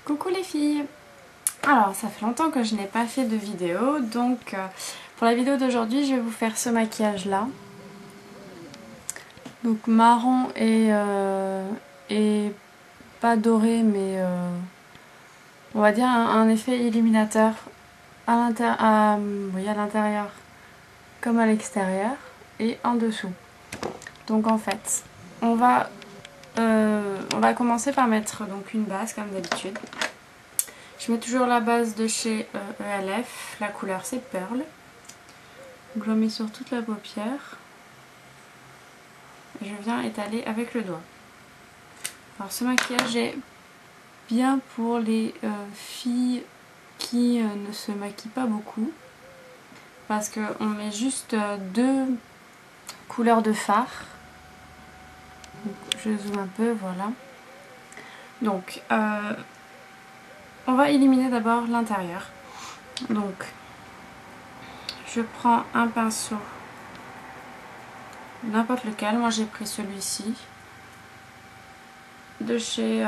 Coucou les filles. Alors ça fait longtemps que je n'ai pas fait de vidéo, donc pour la vidéo d'aujourd'hui je vais vous faire ce maquillage là. Donc marron et pas doré, mais on va dire un effet illuminateur à l'intérieur comme à l'extérieur et en dessous. Donc en fait on va commencer par mettre donc une base comme d'habitude. Je mets toujours la base de chez ELF, la couleur c'est Pearl. Donc je la mets sur toute la paupière. Et je viens étaler avec le doigt. Alors ce maquillage est bien pour les filles qui ne se maquillent pas beaucoup. Parce qu'on met juste deux couleurs de fard. Donc, je zoome un peu, voilà. Donc on va éliminer d'abord l'intérieur. Donc je prends un pinceau, n'importe lequel, moi j'ai pris celui-ci de chez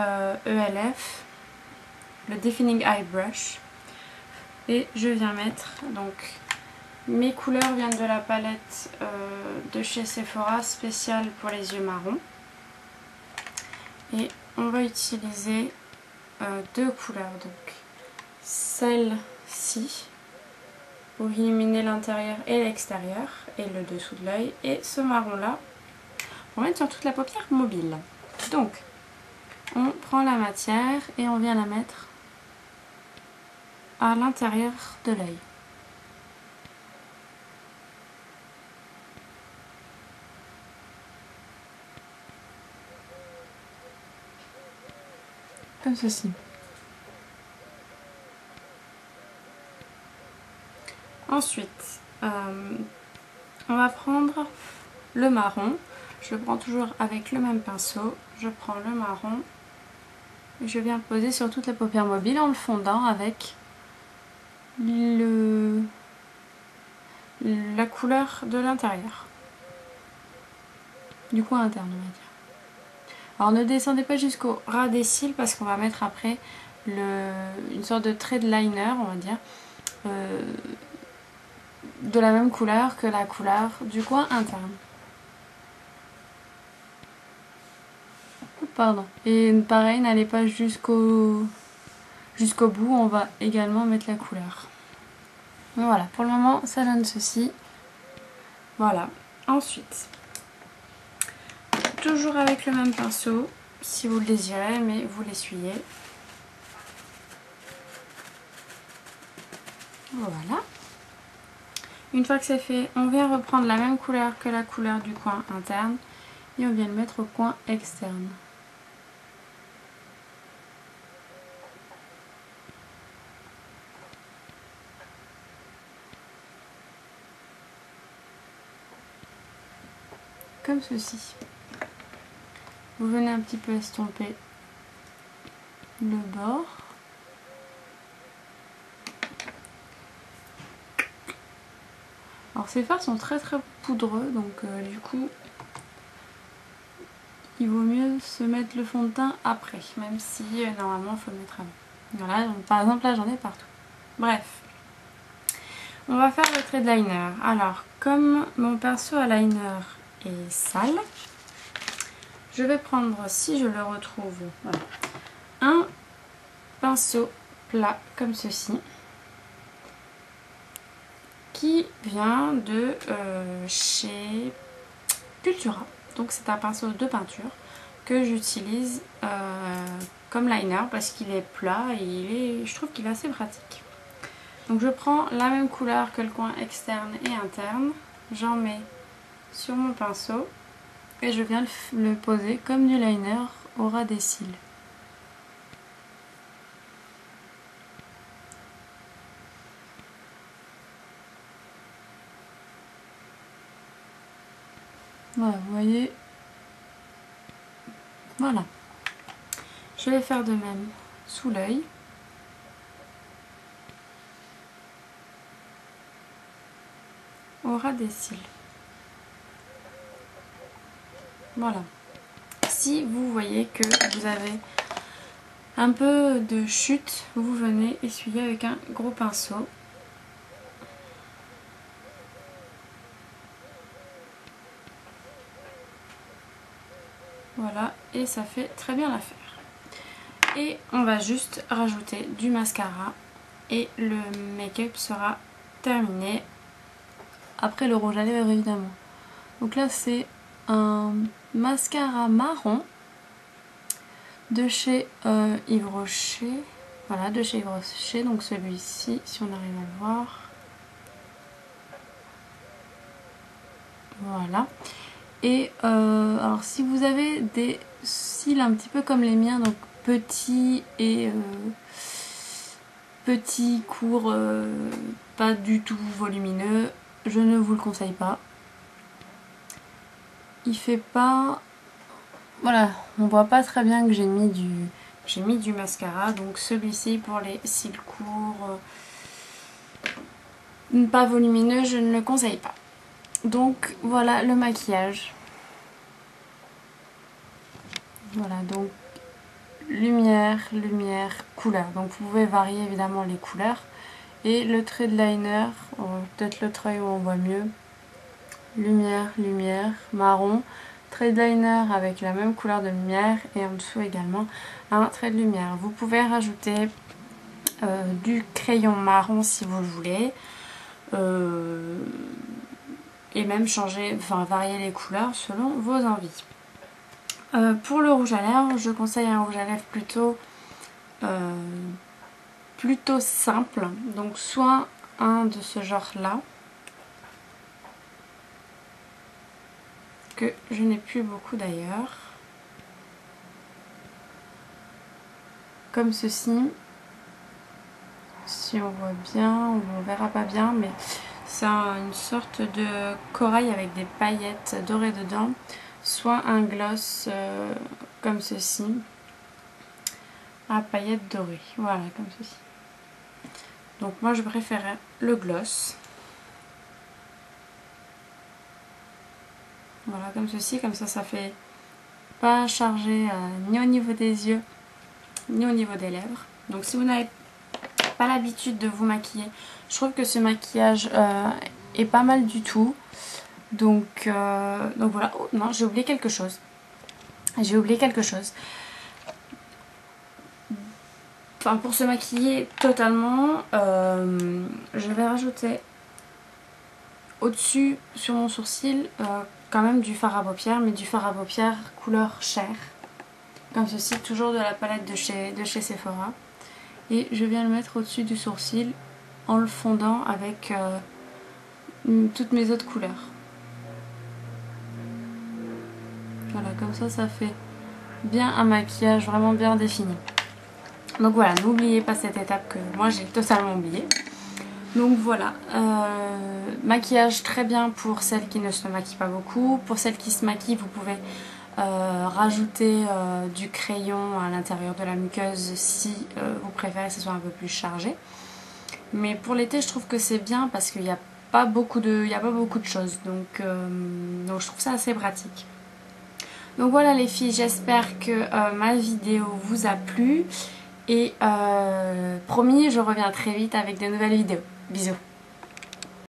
ELF, le Defining Eye Brush, et je viens mettre, donc mes couleurs viennent de la palette de chez Sephora spéciale pour les yeux marrons, et on va utiliser deux couleurs, donc celle-ci pour illuminer l'intérieur et l'extérieur et le dessous de l'œil, et ce marron là pour mettre sur toute la paupière mobile. Donc on prend la matière et on vient la mettre à l'intérieur de l'œil. Comme ceci. Ensuite, on va prendre le marron. Je le prends toujours avec le même pinceau. Je prends le marron et je viens poser sur toute la paupière mobile en le fondant avec la couleur de l'intérieur. Du coin interne, on va dire. Alors ne descendez pas jusqu'au ras des cils parce qu'on va mettre après une sorte de trait de liner, on va dire, de la même couleur que la couleur du coin interne. Pardon. Et pareil, n'allez pas jusqu'au bout, on va également mettre la couleur. Voilà, pour le moment ça donne ceci. Voilà. Ensuite, toujours avec le même pinceau, si vous le désirez, mais vous l'essuyez. Voilà. Une fois que c'est fait, on vient reprendre la même couleur que la couleur du coin interne et on vient le mettre au coin externe. Comme ceci. Vous venez un petit peu estomper le bord. Alors ces fards sont très poudreux, donc du coup il vaut mieux se mettre le fond de teint après, même si normalement il faut le mettre avant. Voilà, donc, par exemple là j'en ai partout. Bref, on va faire le trait de liner. Alors comme mon pinceau à liner est sale, je vais prendre, si je le retrouve, voilà, un pinceau plat comme ceci, qui vient de chez Cultura. Donc c'est un pinceau de peinture que j'utilise comme liner parce qu'il est plat et je trouve qu'il est assez pratique. Donc je prends la même couleur que le coin externe et interne, j'en mets sur mon pinceau et je viens le poser comme du liner au ras des cils. Voilà, vous voyez. Voilà. Je vais faire de même sous l'œil. Au ras des cils. Voilà. Si vous voyez que vous avez un peu de chute, vous venez essuyer avec un gros pinceau. Voilà, et ça fait très bien l'affaire. Et on va juste rajouter du mascara et le make-up sera terminé. Après le rouge à lèvres évidemment. Donc là c'est un mascara marron de chez Yves Rocher. Voilà, de chez Yves Rocher, donc celui-ci, si on arrive à le voir. Voilà. Et alors si vous avez des cils un petit peu comme les miens, donc petits et petits, courts, pas du tout volumineux, je ne vous le conseille pas. Il fait pas... Voilà, on voit pas très bien que j'ai mis du mascara, donc celui-ci pour les cils courts, pas volumineux, je ne le conseille pas. Donc voilà le maquillage. Voilà, donc lumière, lumière, couleur. Donc vous pouvez varier évidemment les couleurs. Et le trait de liner, peut-être le trait où on voit mieux. Lumière, lumière, marron. Trait de liner avec la même couleur de lumière. Et en dessous également un trait de lumière. Vous pouvez rajouter du crayon marron si vous le voulez. Et même changer, enfin varier les couleurs selon vos envies. Pour le rouge à lèvres, je conseille un rouge à lèvres plutôt simple, donc soit un de ce genre là, que je n'ai plus beaucoup d'ailleurs, comme ceci, si on voit bien, ou on verra pas bien, mais c'est une sorte de corail avec des paillettes dorées dedans, soit un gloss comme ceci, à paillettes dorées, voilà, comme ceci. Donc moi je préférais le gloss. Voilà, comme ceci, comme ça fait pas chargé ni au niveau des yeux, ni au niveau des lèvres. Donc si vous n'avez pas l'habitude de vous maquiller, je trouve que ce maquillage est pas mal du tout. Donc voilà, oh non, j'ai oublié quelque chose. Enfin, pour se maquiller totalement, je vais rajouter au-dessus sur mon sourcil quand même du fard à paupières, mais du fard à paupières couleur chair, comme ceci, toujours de la palette de chez Sephora. Et je viens le mettre au-dessus du sourcil en le fondant avec toutes mes autres couleurs. Voilà, comme ça fait bien un maquillage vraiment bien défini. Donc voilà, n'oubliez pas cette étape que moi j'ai totalement oubliée. Donc voilà, maquillage très bien pour celles qui ne se maquillent pas beaucoup. Pour celles qui se maquillent, vous pouvez rajouter du crayon à l'intérieur de la muqueuse si vous préférez que ce soit un peu plus chargé. Mais pour l'été, je trouve que c'est bien parce qu'il n'y a pas beaucoup de choses. Donc je trouve ça assez pratique. Donc voilà les filles, j'espère que ma vidéo vous a plu. Et promis, je reviens très vite avec de nouvelles vidéos. Bisous.